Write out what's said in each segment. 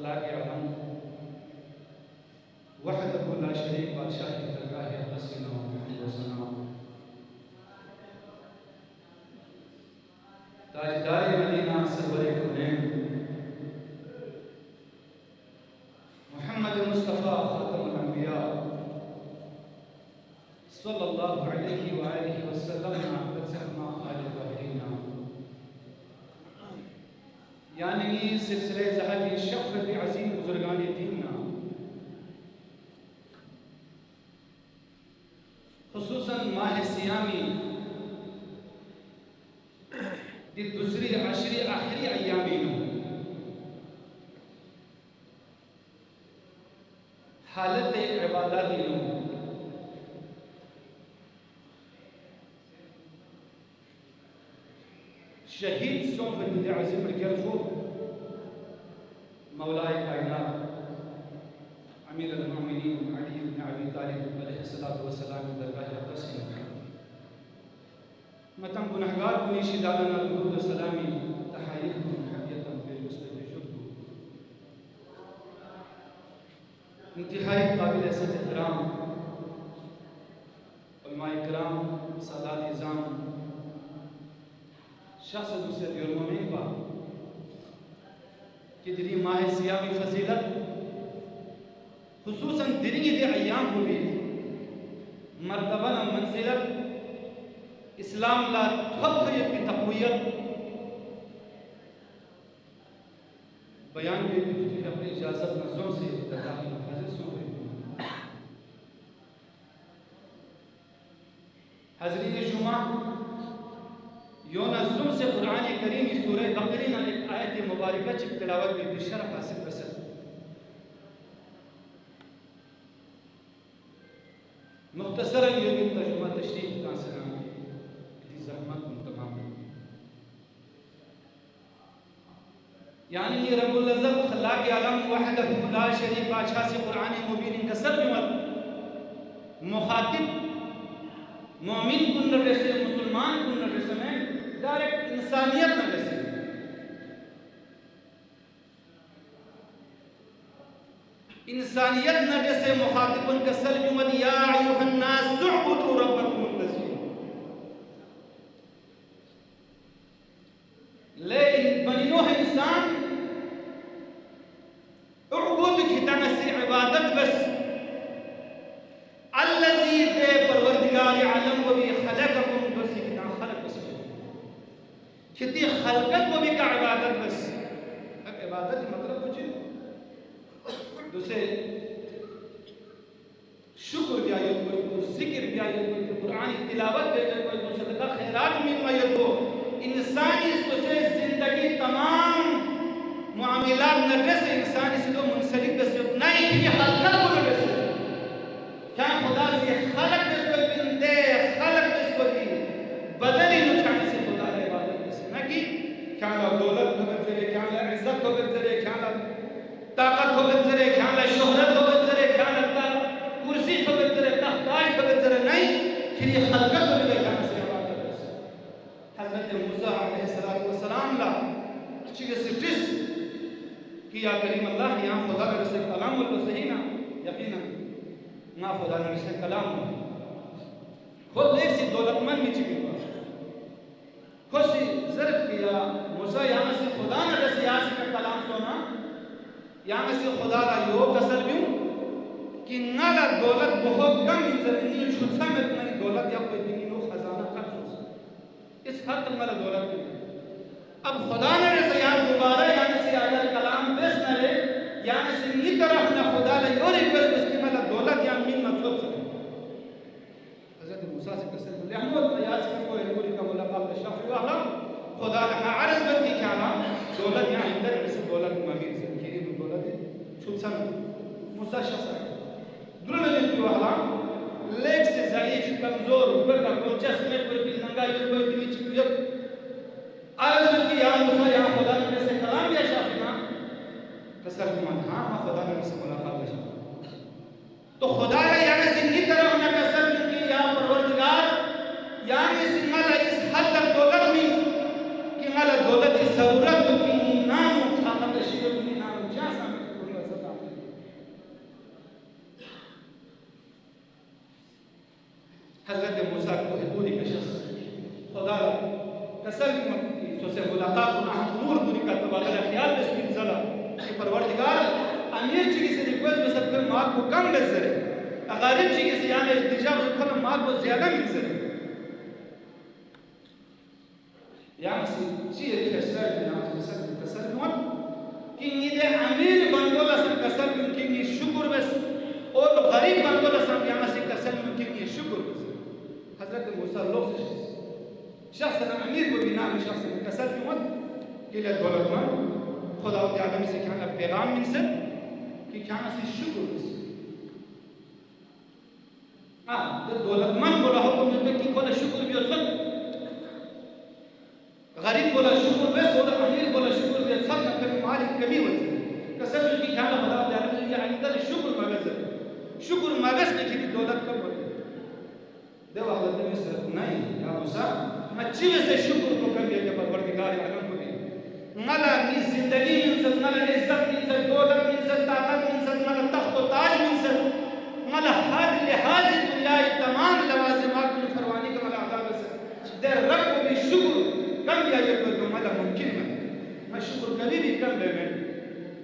خلاق عالم وحدہ لا شریک بادشاہ کی درگاہ حسین و محمد و سلام تاجدار مدینہ سرور کونین محمد مصطفیٰ خاتم الانبیاء صلی اللہ علیہ وآلہ وسلم عبد سحمہ آل الطاہرین یعنی سلسلے ذہبی شفرت عظیم بزرگان دیننا خصوصاً ماہ سیامی دی دوسری عشری آخری ایامی حالت عباداتی شہید صحبت عظیم الجلفو مولائے کائنات امیر المومنین علی بن ابی طالب علیہ السلام درگاہ اقدس متم گنہگار بنی شدادنا درود و سلامی تحایف محبیتا بالمصطفی شدو انتہائی قابل عزت احترام علماء کرام سادات نظام شخص دوسرے دیورمومین با کہ دری ماہ سیامی فضیلت خصوصاً دری دے ایام کو بھی مرتبہ منزلت اسلام لا تھوڑی کی تقویت بیان بھی اپنی اجازت نظروں سے تداخل حاضر سن رہے ہیں حضرین جمعہ یون الظلم سے قرآن کریم سورہ بقرہ نہ ایک آیت مبارکہ چک تلاوت بھی بشرف حاصل بسر مختصراً یہ ترجمہ تشریح کا سلام دی زحمت تمام یعنی رب العزت خلاق عالم وحدہ لا شریک بادشاہ سے قرآن مبین ان کا سب مخاطب مومن کن رسے مسلمان کن رسے میں ڈائریکٹ انسانیت نہ رسے انسانیت نہ رسے مخاطب ان کا سل جمد یا ایوہ الناس اعبدوا ربکم الذی لے بنی نوح انسان اعبد کھتانا سے عبادت بس الذی دے پروردگار عالم و بھی خلقکم دوسی کتنا خلق بس کتی خلقت و بھی کا عبادت بس اب عبادت مطلب کچھ دوسرے شکر بھی آئیت کوئی تو ذکر بھی آئیت کوئی تو قرآن تلاوت بھی آئیت کوئی تو صدقہ خیرات میں آئیت ہو انسانی سوچے زندگی تمام معاملات نرے سے انسانی سے تو منسلک بس نہیں کہ یہ خلقت کو نرے سے کیا خدا سے خلق بس کوئی بندے خلق بس کوئی بدلی نچانے سے خدا رہے عبادت بس نہ کی کیا اللہ دولت ہو بچرے کیا اللہ عزت ہو بچرے کیا اللہ طاقت ہو بچرے کیا اللہ شہرت ہو بچرے کیا اللہ کرسی ہو بچرے تحتاج ہو بچرے نہیں پھر یہ خلقت ہو بچرے کیا سے عبادت بس حضرت موسیٰ علیہ السلام لا چیز سے ٹس کہ یا کریم اللہ یہاں خدا نے رسے کلام بولو صحیح نا یقینا نا خدا نے رسے کلام بولو خود ایک سی دولت من میں چکی بات خود سی ضرب کیا موسیٰ یہاں سے خدا نے رسے یہاں سے کلام سونا یہاں سے خدا را یو کسل بیوں کہ نالا دولت بہت کم انزرینی چھوٹا میں تمہیں دولت یا کوئی دینی نو خزانہ قبض ہو اس حد تک مالا دولت بھی اب خدا نے رسے یہاں دوبارہ یعنی سے آجار کلام بیس نہ رہے یعنی سے نی طرح نہ خدا لے یو ریکویسٹ اس کی مالا دولت یا مین مطلب سکے حضرت موسیٰ سے کسل بلے احمد نیاز کی کوئی نوری کا ملاقات شافی والا خدا لکھا عرض بندی کیا نا دولت یہاں اندر رسے دولت ممیر سے کھیری میں دولت ہے چھوٹ سن موسیٰ شخص ہے درل لیتی والا لیک سے ضعیف کمزور اوپر کا کوئی چسمے کوئی دل ننگا یہ کوئی دلی چکیت عرض بندی یا موسیٰ یا خدا نے سے کلام یا شافی نا کسر کمان ہاں خدا نے سے ملاقات شافی تو خدا نے یعنی سے نی طرف نہ کسر بندی یا پروردگار یعنی سے مالا اس حد تک دولت میں کہ مالا دولت کی ضرورت کی نام خاتم شیعہ کی نام جاسا حضرت موسیٰ کو حدودی کا شخص خدا کسل تو سے ملاقات ہونا امور دوری کا تبادلہ خیال بس کی زلا کہ پروردگار امیر چیزی سے ریکویسٹ میں سب کر مال کو کم بزرے غریب چیزی سے یعنی اتجاب رکھنا مال کو زیادہ ملزرے یہاں سے چیئے فیصلہ ہے یہاں سے کسل موت کہ نیدے امیر بندولا سے کسل ممکن یہ شکر بس اور غریب بندولا سے یہاں سے کسل ممکن یہ شکر بس حضرت موسیٰ لوگ سے شخص امیر کو بنا میں شخص کسل موت کہ لئے دولت من خدا و تعالی سے کہنا پیغام من سے کہ کہنا سے شکر بس دولت من بولا حکم میں کہ خدا شکر بھی اصل غریب بولا شکر بس خدا امیر بولا شکر بھی اصل نہ کبھی مالی کمی ہوتی ہے کسل جو کہ کہنا خدا و تعالی سے اندر شکر مغز شکر مغز نے کہ دولت کب ہوتی دیو حضرت میں سے نہیں یا موسیٰ مچی میں سے شکر کو کر دیا کہ پروردگار عالم کو بھی ملا نی زندگی من سد ملا عزت من سد دولت من سد طاقت من سد ملا تخت و تاج من سد ملا ہر لحاظ دنیا تمام لوازمات من فروانی کا ملا عذاب سے دیر رب کو بھی شکر کم دیا یہ کوئی تو ملا ممکن میں شکر کبھی بھی کم دے میں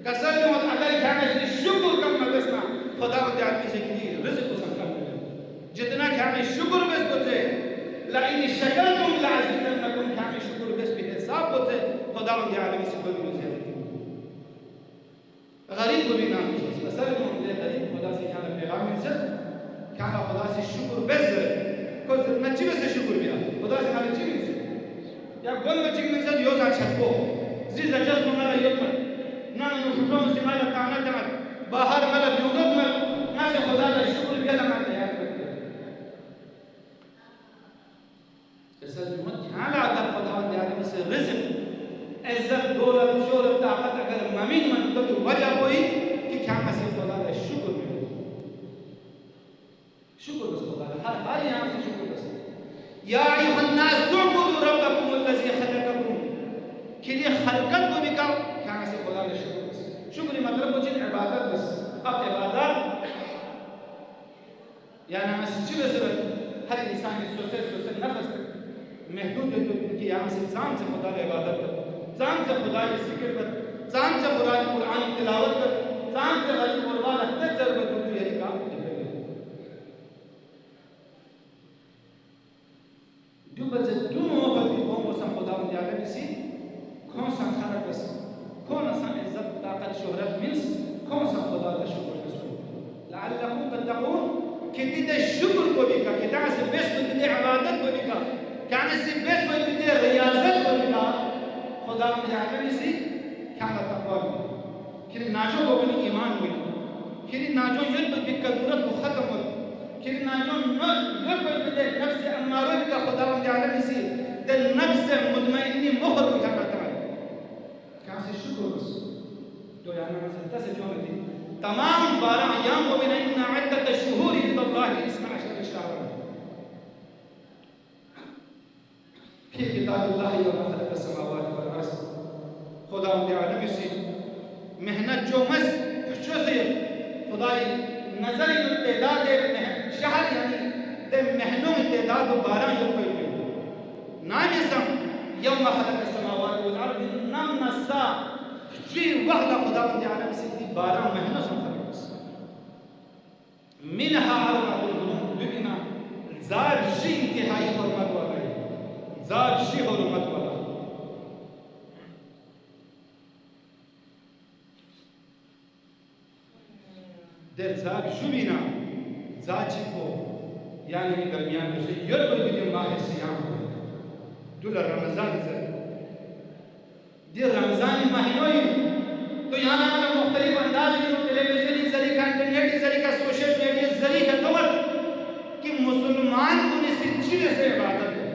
کسر جو اگر کھانے سے شکر کم مدسنا خدا و تعالی سے کی رزق کو سنکھا دے جتنا کھانے شکر بس کو سے لئن شکرتم لعزیدنکم کھانے شکر بس بھی حساب کو سے خدا و تعالی سے کوئی بھی زیادتی غریب کو بھی نام کسی بسر جو ہم دے غریب خدا سے کھانا پیغام من سے کھانا خدا سے شکر بس کوئی نچی بس سے شکر بیا خدا سے کھانا چی من سے یا گن میں چی من سے یوزا چھکو زیز جز مالا یکمت نانا نفروں سے مالا تانا جمت باہر مالا بیوگت مل نا سے خدا کا شکر بیا لما تیار کرتے کسل جمت کھانا اگر خدا و تعالی سے رزق عزت دولت شہرت طاقت اگر ممین من تو وجہ ہوئی کہ کھانا سے خدا کا شکر بھی شکر بس خدا کا ہر یہاں سے شکر بس یا ایوہ الناس تعبدوا ربکم الذی خلقکم کہ یہ خلقت کو بھی کہا کھانا سے خدا کا شکر بس شکر مطلب کچھ عبادت بس اب عبادت یعنی ہمیں سچی بس ہر انسان سوسے نفس تک محدود ہے کہ یہاں سے زان سے خدا کی عبادت کر زان سے خدا کی ذکر کر زان سے خدا کی قرآن تلاوت کر زان سے غریب قربان احتج ضرورت ہوتی ہے یہ کام جو بچے دونوں وقت بھی قوم وسم خدا و تعالی کسی کون سا کھانا کس کون سا عزت طاقت شہرت ملس کون سا خدا کا شکر کس لعلکم تتقون کہ دیتے شکر کو بھی کہا کہ تاں سے بیس کو دیتے عبادت کو بھی کہا کہانے سے بیس کو دیتے ریاضت کو بھی کہا خدا و تعالی سی کھانا تقوی بھی کہ ناجو کو بھی ایمان بھی کہ ناجو یلب بھی قدورت کو ختم ہو کہ ناجو یلب بھی نفس امارو بھی کا خدا و تعالی سی دل نفس مطمئنی مخر بھی کھانا تقوی کہاں سے شکر بس تو یعنی میں سے دس جو تھی تمام 12 ایام کو بھی نہیں عدت شہور عند اللہ 12 شہر فی کتاب اللہ یوم خلق السماوات والارض خدا و تعالی سے محنت جو مس جو سے خدای نظر تعداد شہر یعنی دے محنوں میں تعداد 12 یوم کوئی نام اسم یوم خلق السماوات والارض نم نسا جی وحدہ خدا و تعالی سے 12 مہینہ سے منہا عرمت الحرم ببنا زار شی انتہائی حرمت والا ہے زار شی حرمت والا در زار شبینا زاچی کو یعنی درمیان جو سے یربر بدن ماہ سیام دول رمضان سے دیر رمضان مہینوئی تو یہاں ہمیں مختلف انداز کی ٹیلیویژن ذریعہ انٹرنیٹ ذریعہ سوشل میڈیا ذریعہ دور کہ مسلمان کو نسی چیزیں سے عبادت ہے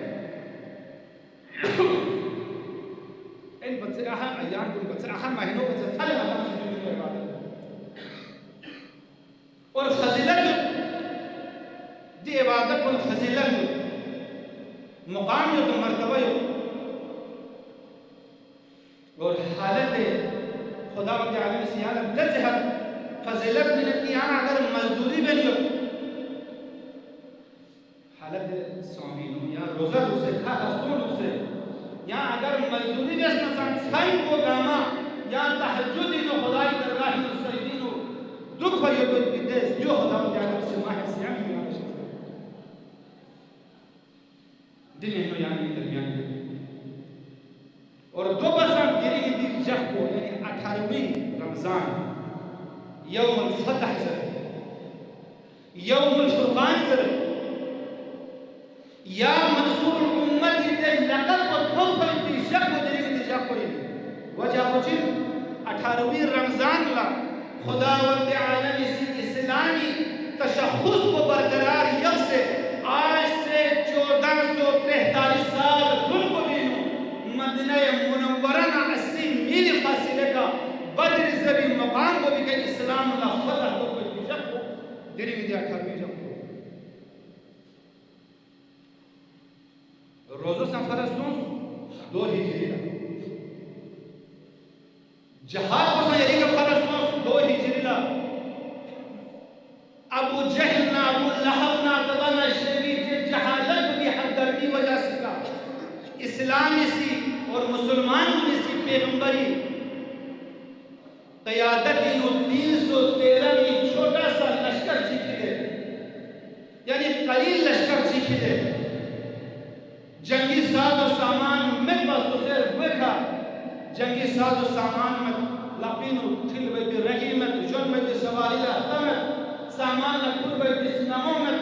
ان بچے اہم ایام کو بچے اہم مہینوں کو سے تھل اللہ سے جو عبادت ہے اور فضیلت دی عبادت کو فضیلت مقام تو مرتبہ اور حالت خدا و تعالی سے یعنی دل فضیلت ملتی یعنی اگر مزدوری بھی نہیں حالت روزہ سے کھا سون سے یا اگر مزدوری جس مثلا چھائی کو گاما یا تہجدی نو خدای درگاہ نو سجدی نو دکھ بھئی کو دیس جو خدا تعالی سے ماہ سیام میں دن ہے یعنی درمیان اور دو بسان گری دی جہ کو یعنی 18ویں رمضان یوم الفتح سے یوم الفرقان سے یا منصور امت دے لقب کو تھوپ دی جہ کو دی جہ کو وجہ وجہ 18ویں رمضان لا خداوند عالم اسلامی تشخص کو برقرار یک سے آج سے 1443 سال دن کو بینو مدینہ منورہ 80 میل فاصلے کا بدر زبی مقام کو بھی کہ اسلام اللہ فتح کو کوئی جب کو دری بھی دیا 18ویں جب کو روزو سفر سنس 2 ہجری لا جہاد کو سنجری کا فرس سنس 2 ہجری لا ابو جہل نا ابو لہب نا دبانا شریف جہالت بھی حد درمی وجہ سکا اسلامی سی اور مسلمان بھی سی پیغمبری قیادتی نو 313 میں چھوٹا سا لشکر چیکھی دے یعنی قلیل لشکر چیکھی دے جنگی ساز و سامان میں بس اسے بکھا جنگی ساز و سامان میں لاپینو ٹھل بے دی رحیمت جن میں دی سواری لحتمت سامان لکھر بے دی سنموں میں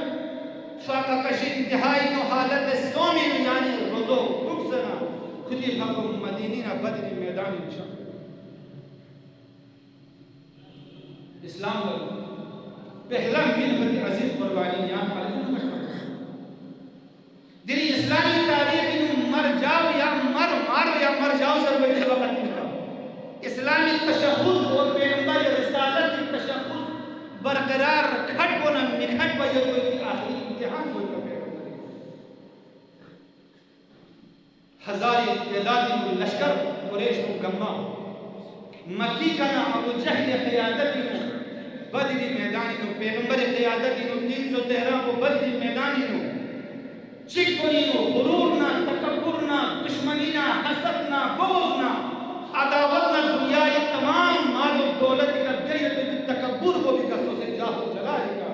فاقہ کشی انتہائی نو حالت سومی یعنی روزو رکسنا خودی حکم مدینی نا بدری میدانی نشان اسلام لگو پہلا مین بڑی عزیز قربانی یہاں پالی مشکل دلی اسلامی تاریخ انہوں مر جاؤ یا مر جاؤ سر بڑی وقت نہیں اسلامی تشخص اور پیغمبر رسالت کی تشخص برقرار کھٹ کو نہ مکھٹ پر یہ کوئی آخری امتحان ہوئی کا پیغمبر ہزاری تعدادی لشکر قریش کو گمہ مکی کا نام ابو جہل قیادتی نو بدری میدانی نو پیغمبر قیادتی نو 313 کو بدری میدانی نو چکونی نو غرور نا تکبر نا دشمنی نا حسد نا بغض نا عداوت نا دنیای تمام مال و دولت کا جیت تکبر کو بھی کسو سے جاہو جلالی کا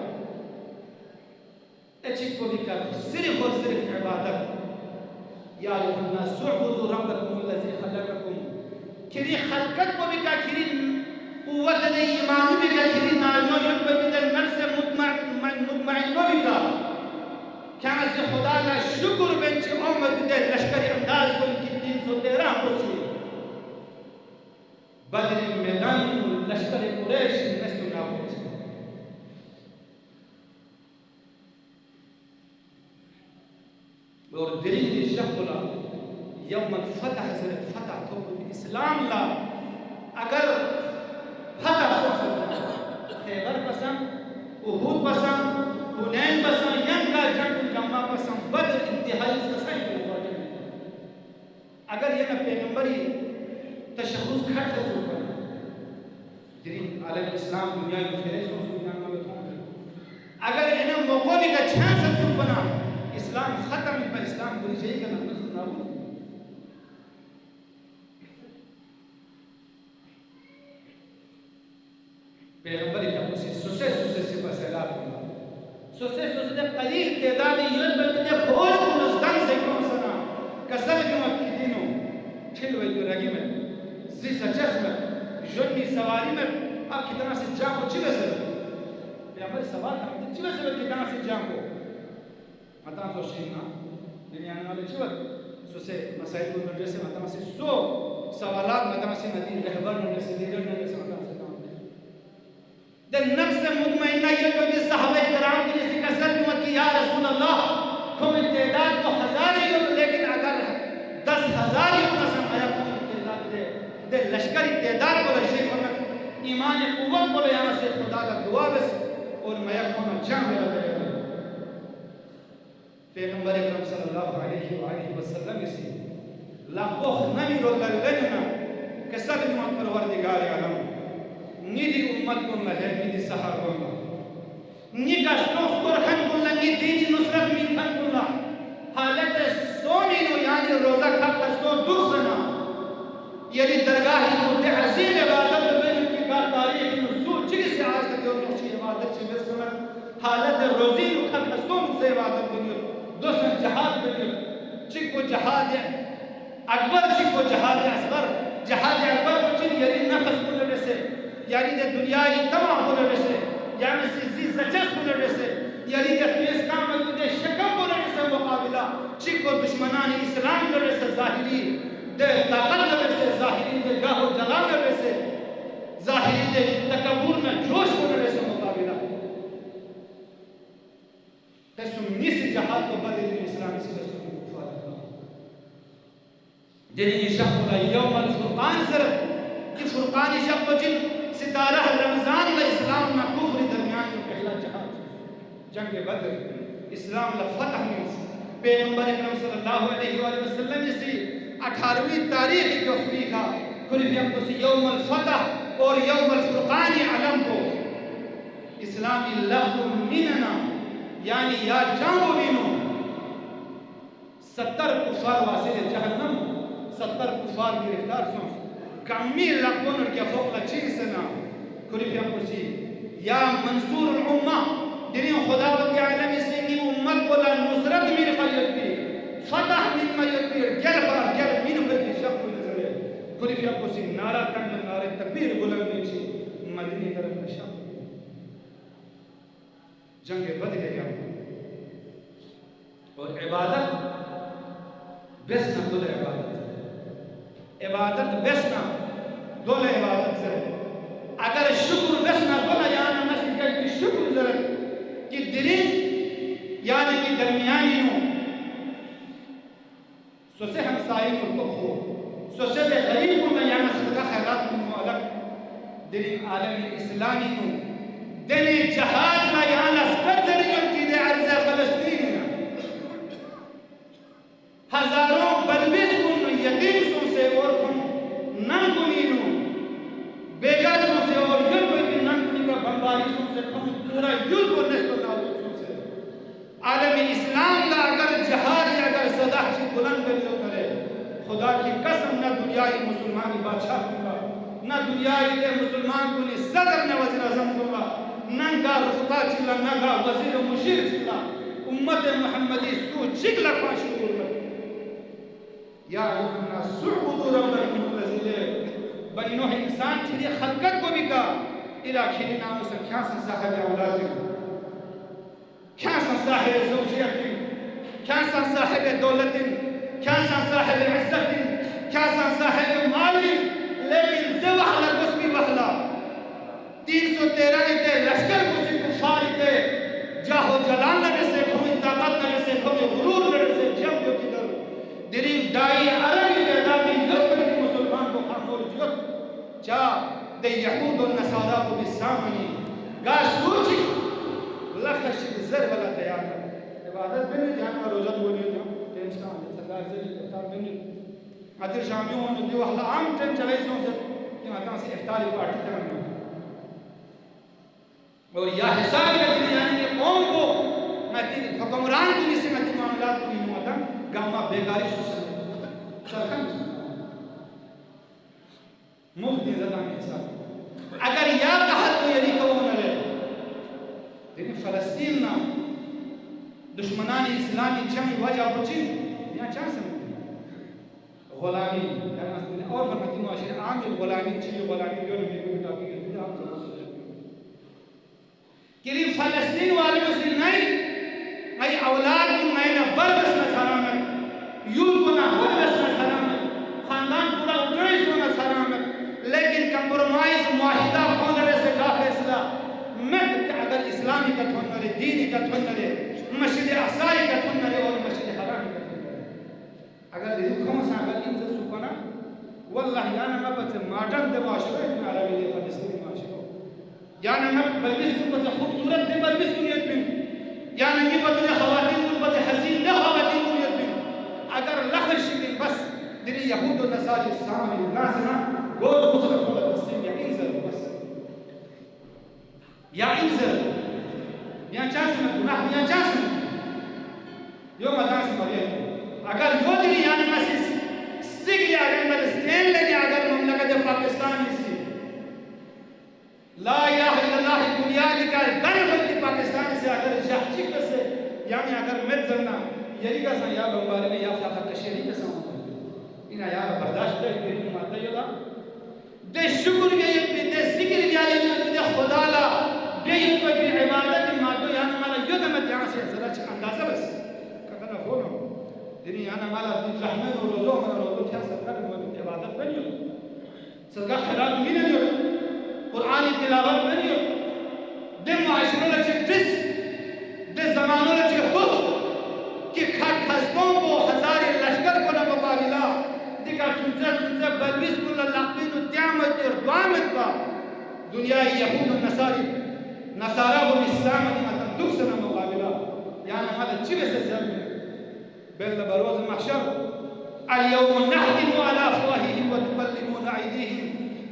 اچھک کو بھی کر صرف اور صرف عبادت یا ایوہ الناس اعبدوا ربکم الذی خلقکم کری خلقت کو بھی کہا کری قوت دے ایمانی بھی کہا کری ناجو یقبہ بھی دے نفس مطمئنو بھی کہا کیا سے خدا کا شکر بنچ عمد دے لشکری انداز کو کی 313 پوچھی بدر میدانی لشکر قریش نسل نابود اور دلیل دی شکلا یوم الفتح حضرت فتح تو اسلام لا اگر فتح سکتا خیبر پسند احود پسند حنین پسند ینگا جنگ جمع پسند بدر انتہائی سسائی کو اگر یہ نہ پیغمبری تشخص کھٹ سے سکتا جرین عالم اسلام دنیا کی فیرے سو دنیا میں بتاؤں اگر انہیں موقع بھی کا چھان سے سکتا اسلام ختم پر اسلام کوئی چاہیے کہ نہ نابود پیغمبری جب اسی سسے سے بسیلات ہونا سسے دے قلیل تعدادی یونت بلکہ خوش کو نزدان سے کون سنا کسل کے وقت کی دینوں چھلوے جو رگی میں زیسا جس میں جنی سواری میں اب کتنا سے جام کو چلے سے پیغمبری سوال تھا چلے سے کتنا سے جام کو مطان سو شیئنا دنیا آنے والے چوت سسے مسائل کو نرجے سے مطان سے سو سوالات مطان سے ندی رہبر نرجے سے لیڈر نرجے سے مطان سے دن نفس مطمئنہ یہ کوئی صحابہ کرام کی جیسی کثرت میں کہ یا رسول اللہ ہم تعداد تو 1000 ہی ہو لیکن اگر 10,000 ہی ہونا سمایا کوئی تعداد دے لشکری تعداد کو لشکر فرمت ایمان قوت کو یہاں سے خدا کا دعا بس اور میک ہونا جان میرا دے پیغمبر اکرم صلی اللہ علیہ وآلہ وسلم اسی لاکھوخ نمی رو لگنا کسب نوان پروردگار عالم نیدی امت کو مہر نیدی سحر کو نی کشتوخ قرخن کو نی دینی نصرت من کن کو حالت اینو یعنی روزہ کھا خستو دوسنا یعنی درگاہی کو دے عظیم عبادت بین کی کا تاریخ نزول چیز سے آج تک یہ چیز عبادت چیز بسکمت حالت روزی کو کھا خستو سے عبادت بنیو دوسرا جہاد بنیو چک کو جہاد اکبر چک کو جہاد اصغر جہاد اکبر کو چک یعنی نفس کو لڑے سے یعنی دے دنیای تمام کو لڑے سے یعنی سی زچس کو لڑے سے یعنی دے خیس کام کو دے شکم کو لڑے سے مقابلہ چک کو دشمنان اسلام لڑے سے ظاہری دے طاقت لڑے سے ظاہری دے گاہ و جلال لڑے سے ظاہری دے تکبر میں جوش کو لڑے سے مقابلہ تسمنی سے جہاد کو بدل اسلامی سے دستور کی کفارت جنہی شخص اللہ یوم الفرقان سرد کہ فرقان شخص کو جن ستارہ رمضان و اسلام نہ کفر درمیان میں پہلا جہاد جنگ بدر اسلام لفتح میں پیغمبر اکرم صلی اللہ علیہ وآلہ وسلم اسی 18ویں تاریخ کی افریقہ کلیفی اب کسی یوم الفتح اور یوم الفرقان علم کو اسلامی لفظ مننا یعنی یا جانو بینو 70 کفار واسل جہنم 70 کفار گرفتار سن کمی لقون کیا فوق لچین سنا کلیفی اب کسی یا منصور الامہ دنیا خداوت کے عالمی سے کی امت کو نصرت من خیت بھی فتح من میت بھی گل من خیت شخص کو نظر ہے کلیفی اب کسی نعرہ کند نعرہ تکبیر بلند نیچی مدینی طرف نشاہ جنگ بدر گیا اور عبادت بیسنا دول عبادت بیسنا دول عبادت سے اگر شکر بیسنا دول یعنی نسی کہ شکر ضرورت کہ دلین یعنی کہ درمیانی ہوں سوسے ہمسائی ملکو ہو سوسے بے غریب ہوں میں یعنی صدقہ خیرات ہوں مولک دلین عالم اسلامی ہوں دلی جہاد میں یہاں لسکت ذریعہ کی دے عرض فلسطین ہزاروں بلبس کن یتیم سن سے اور کن نم کنینو بیگا سن سے اور یل کوئی نم کنی کا بمباری سن سے کن پورا یل کو نسل نابود سن سے عالم اسلام کا اگر جہاد یا اگر صدح کی بلند بلیو کرے خدا کی قسم نہ دنیای مسلمانی بادشاہ دوں گا نہ دنیای دے مسلمان کو نی صدر نہ وزیر اعظم دوں گا ننگا رفتا چلا نگا وزیر و مشیر چلا امت محمدی سو چکلا پانچ شکر میں یا ایوہنا سعبدو ربکم الذی بنی نوح انسان چھلی خلقت کو بھی کہا الہ کھلی نامو سے کیا سن صاحب اولاد کیا سن صاحب زوجیت کیا سن صاحب دولت کیا سن صاحب عزت کیا سن صاحب مالی لیکن دو وحلا قسمی وحلا 313 تے لشکر کو سے کفاری تے جاہو جلال لگے سے کھوئی طاقت لگے سے کھوئی غرور لگے سے جب جو کی در درین دائی عربی تعدادی لوگ مسلمان کو خامور جت چاہ دے یہود و نصارہ کو بسامنی گا سوچی لخش زر والا تیار عبادت بنی جہاں روزت بنی جو تینسان سرکار زری افطار بنی عطر شامیوں ہونے دیو احلا عام ٹین چلائی سون سے کہ مطان سے افطاری پارٹی طرح میں اور یا حساب لگنی یعنی کہ قوم کو حکمران کی نسی میں معاملات کو نہیں ہوتا گاما بیگاری شو سرکن مفتی زدہ میں حساب اگر یا تحت کو یعنی کون رہے لیکن فلسطین نا دشمنان اسلامی چمی وجہ بچی یہاں چاہ سمجھتے غلامی اور فرمتی معاشر عامل غلامی چیئے غلامی جو نبی کو بتاقی ہے کہ فلسطین والے مسلم نہیں ای اولاد کو نہیں بربس نہ حرام ہے یود کو نہ بربس نہ حرام ہے خاندان پورا اٹھڑی سو نہ حرام ہے لیکن کمپرومائز معاہدہ کھولنے سے کا فیصلہ میں اگر اسلامی کا تھونرے دینی کا تھونرے مسجد اقصائی کا تھونرے اور مسجد حرام کا تھونرے اگر دیکھوں سا اگر ان سے سکنا واللہ یانا مبت سے ماڈرن دے معاشرہ اتنا عربی دے فلسطینی معاشرہ یعنی میں بلبس کو بچے خوبصورت دے بلبس کو نیت میں یعنی یہ بچے خواتین کو بچے حسین دے خواتین کو نیت میں اگر لخر شکل بس دلی یہود و نصاری سامنے نازنا گوز مصرف ہوگا تسلیم یا انزل بس یا انزل یا چانس میں گناہ یا چانس میں یو مدان سے مرید اگر یو دلی یعنی اگر مت زننا یری کا سان یا بمبارے میں یا فاقہ کشیری کا سان انہا یا برداشت ہے کہ ماتا یہ دے شکر یہ دے ذکر یہ دے خدا لا دے یہ کوئی عبادت ماتو یعنی مالا یدمت یہاں سے ذرا اندازہ بس کہنا فونو یعنی یہاں مالا دن رحمت و روزو مالا روزو کیا صدقہ کہ عبادت بنی ہو صدقہ خیرات بھی نہیں ہو قرآن تلاوت بنی ہو دے معاشروں لچے جس دے زمانوں لچے خود کہ خزبوں کو ہزاری لشکر کو نہ مقابلہ دیکھا سنزہ بلویس کل لقبین و تیامت اور دوامت با دنیا یہود و نصارہ و اسلام دیمتا دکھ سے نہ مقابلہ یعنی ہمارا چیوے سے زیادہ بل بروز محشر اليوم نحكم على افواههم وتكلمنا ايديهم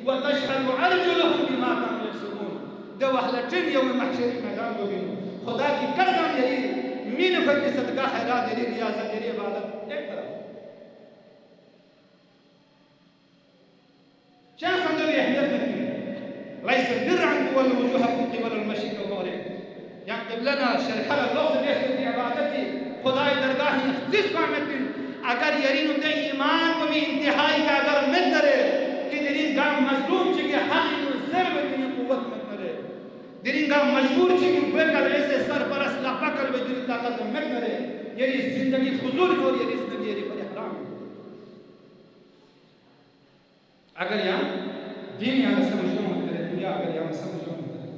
وتشهد ارجلهم بما كانوا يكسبون دو احلى يوم محشر میدان کو بینو خدا کی قسم یہی مین فرق صدقہ خیرات یہی ریاضت یہی عبادت ایک طرف شاہ سمجھو یہ اہمیت نہیں ليس البر ان تولوا وجوهكم قبل المشرق والمغرب يعني قبلنا شرخل اللہ سے دیکھ کی عبادت خدای درگاہ جس کو متن اگر یرین تے ایمان کو بھی انتہائی کا اگر مت کرے کہ دین گام مظلوم چھ کہ حق ضرب کی قوت مت کرے دین گام مجبور چھ کہ بے کر ایسے سرپرست لا پکڑ میں دین طاقت مت کرے یہ زندگی فضول اور یہ زندگی یہ بڑے حرام اگر یہاں دین یہاں سمجھنا ہوتا ہے دنیا اگر یہاں سمجھنا ہوتا ہے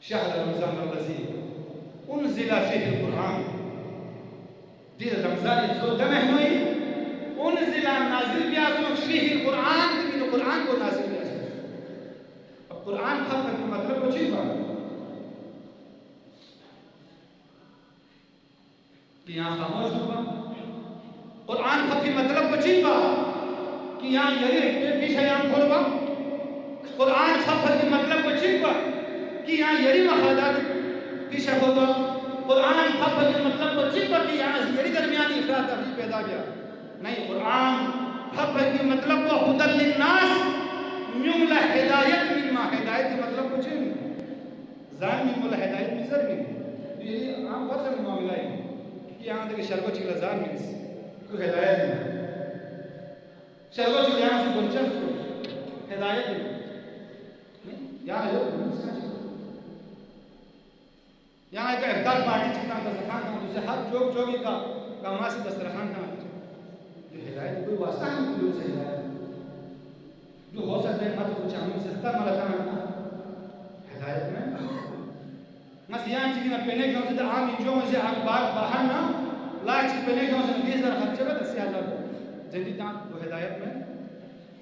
شهر رمضان الذي انزل فيه القرآن دیر رمضان جو دمہ ہوئی انزل نازل بیاسوں فيه القرآن تمہیں قرآن کو نازل بیاسوں اب قرآن خط کا مطلب کو چیز بات کہ یہاں خاموش ہوگا قرآن خط کی مطلب کو چیز بات کہ یہاں یری پیچھے یہاں کھولگا قرآن خط کی مطلب کو چیز بات کہ یہاں یری مخادات پیشہ ہوگا قرآن خط کے مطلب کو چپ کہ یہاں یری درمیانی افراد تفریح پیدا گیا نہیں قرآن خط کے مطلب کو ہدی للناس میولا ہدایت مما ہدایت کے مطلب کو چپ ظاہر میں مولا ہدایت میں ضرور نہیں یہ عام بات سے معاملہ ہے کہ یہاں دیکھیں شرگو چکلا ظاہر میں کوئی ہدایت نہیں شرگو چکلا یہاں سے بلچن سو ہدایت نہیں یہاں ہے یہاں ایک افطار پارٹی چکتا ہے دسترخوان کا دوسرے ہر چوک چوکی کا کاما سے دسترخوان کا جو ہدایت کوئی واسطہ نہیں کوئی سے ہدایت جو ہو سکتا ہے مت کچھ ہمیں سستا ملتا ہے ہدایت میں مثلا یہاں چکی نہ پہنے کے سے عام انجوں سے آگ باہر نہ لاچ پہنے کے سے 20,000 خرچے میں 10,000 جدید وہ ہدایت میں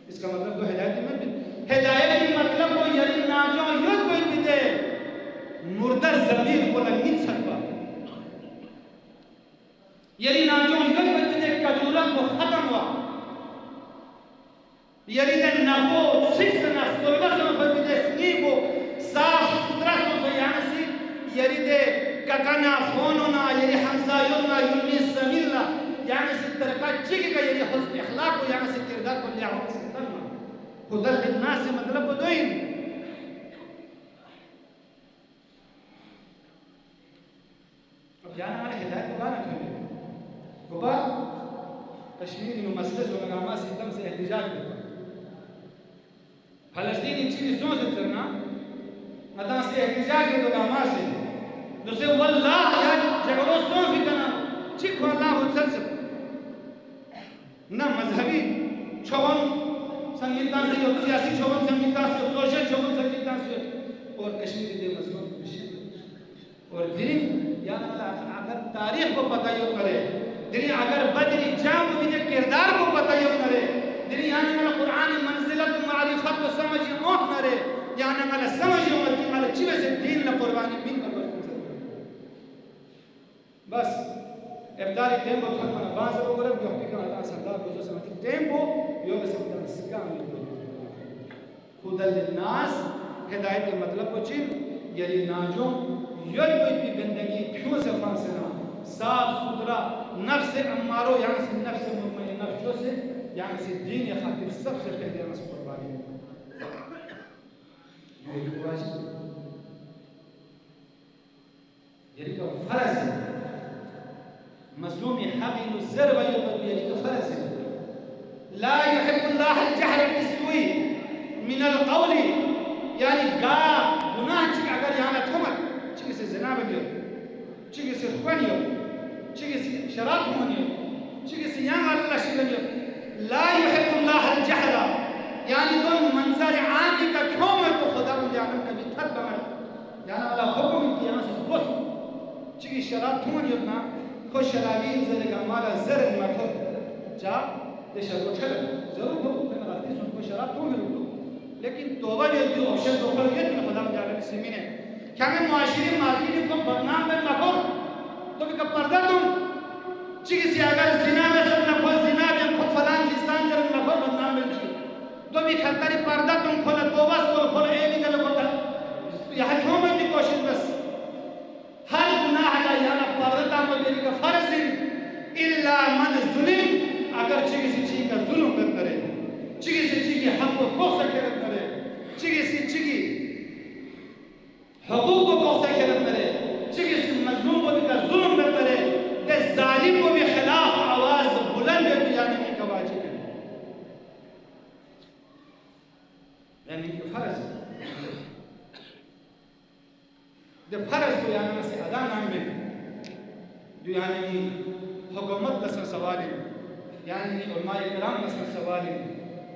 اس کا مطلب وہ ہدایت میں ہدایت کی مطلب وہ یعنی ناجو یوں کوئی بھی دے مردہ زمین کو لنگیت سکتا یعنی ناجون کل بندے کدولت کو ختم ہوا یعنی دن نبو سکسنا سلبسنا بندے سنی کو صاف سترہ سو سیانا سی یعنی دے ککنا خونونا یعنی حمسایونا یعنی سمیلنا یعنی سی ترکات چکی کا یعنی حسن اخلاق کو یعنی سی کردار کو لیا ہوتا سکترنا خدر للناس سے مطلب کو دوئیں یعنی ہمارے ہدایت کو بانا کھولے گوبا کشمیری مسلس و مقامات سیدم سے احتجاج کرتا فلسطینی چیزی سون سے کرنا مدان سے احتجاج کرتا مقامات سے دوسرے واللہ یا جگروں سون بھی کرنا چکو اللہ و سلسل نہ مذہبی چھوان سنگیتان سے سیاسی چھوان سنگیتان سے سوشل چھوان سنگیتان سے اور کشمیری دے مذہب اور دین یعنی اگر تاریخ کو پتہ یوں کرے دنی اگر بدری جام بھی دے کردار کو پتہ یوں کرے دنی یعنی مالا قرآن منزلت معرفت کو سمجھی موت نرے یعنی مالا سمجھی موت کی مالا چیوے سے دین لا قربانی بین کر بس افطاری ٹیم کو تھوڑا مانا بانسا کو کرے جو حقیقہ اللہ سردار کو جو سمجھی ٹیم کو یوں میں سمجھا سکام خود للناس ہدایت مطلب کو چیز یعنی ناجوں یوی کوئی بھی گندگی کیوں سے فانسنا صاف ستھرا نفس امارو یعنی سے نفس مطمئن نفسوں سے یعنی سے دین یا خاطر سب سے پہلے نفس قربانی مظلوم حقي الزر ويقول بيدك فرز لا يحب الله الجهر بالسوء من القول يعني قا گناہ چھ اگر یہاں تھمت چھ سے زنا بگیو چھ سے خوانیو چھ سے شراب ہونیو چھ سے یہاں اللہ شگنیو لا يحب الله الجهر يعني دون منظر عامی کا کیوں میں تو خدا کو جانم کبھی تھک بمن یعنی اللہ حکم کی یہاں سے بس چی شراب تھونیو نا خوش شرابین زرگا مالا زرگ مکھر جا دے شرگو چھل ضرور ہو کہ راستی سن کو شراب تھونیو تو لیکن توبہ جو دی آپشن تو کر گیا تو خدا کو جانم اس میں نے کیا میں معاشری مارکیٹ کو بدنام بن مکھر تو کہ پردہ تم چی سی اگر زنا میں سب نہ خود زنا میں خود فلان کستان جرگ مکھر بدنام بن چی تو بھی خطری پردہ تم کھولا توبہ کو کھولا اے نکل ہوتا یہ کیوں میں دی کوشش بس ہر گناہ کا یہاں پردہ کو دینے کا فرض الا من ظلم اگر چیز کا ظلم کرے چیز کی حق کو کوسا کرے چیز حقوق کو کوسا کرے چیز مظلوم کو کا ظلم کرے کہ ظالم کو بھی خلاف آواز بلند بیان میں کا واجب ہے یعنی کہ فرض جب فرض کو یعنی سے ادا نام میں جو یعنی حکومت لسن سوالی یعنی علماء اکرام لسن سوالی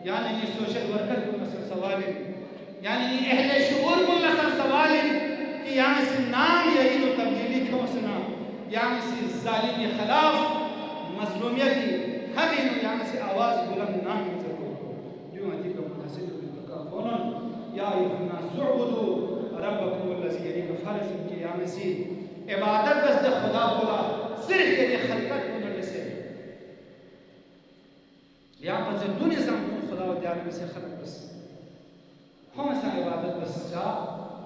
یعنی سوشل ورکر کو لسن سوالی یعنی اہل شعور کو لسن سوالی کہ یعنی سے نام یہی تو تبدیلی کیوں سنا یعنی سے ظالم خلاف مظلومیتی حقین یعنی سے آواز بلند نام ضرور جو ہدی کو منحصر بالبقاء قونن یا ایوہ الناس اعبدوا ربکم الذی یعنی کہ فرض کی یعنی سے عبادت بس دے خدا بولا صرف یعنی خلقت ہونے سے یا پر سے دنیا سمکن خدا و دیالے سے خلق بس ہم ایسا عبادت بس جا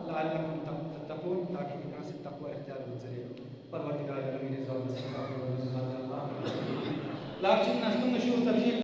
لعلکم تتقون تاکہ کہاں سے تقوی اختیار بنزلے پروردگار عالمین ازوال بس اللہ لاکچین نستم نشور ترجیح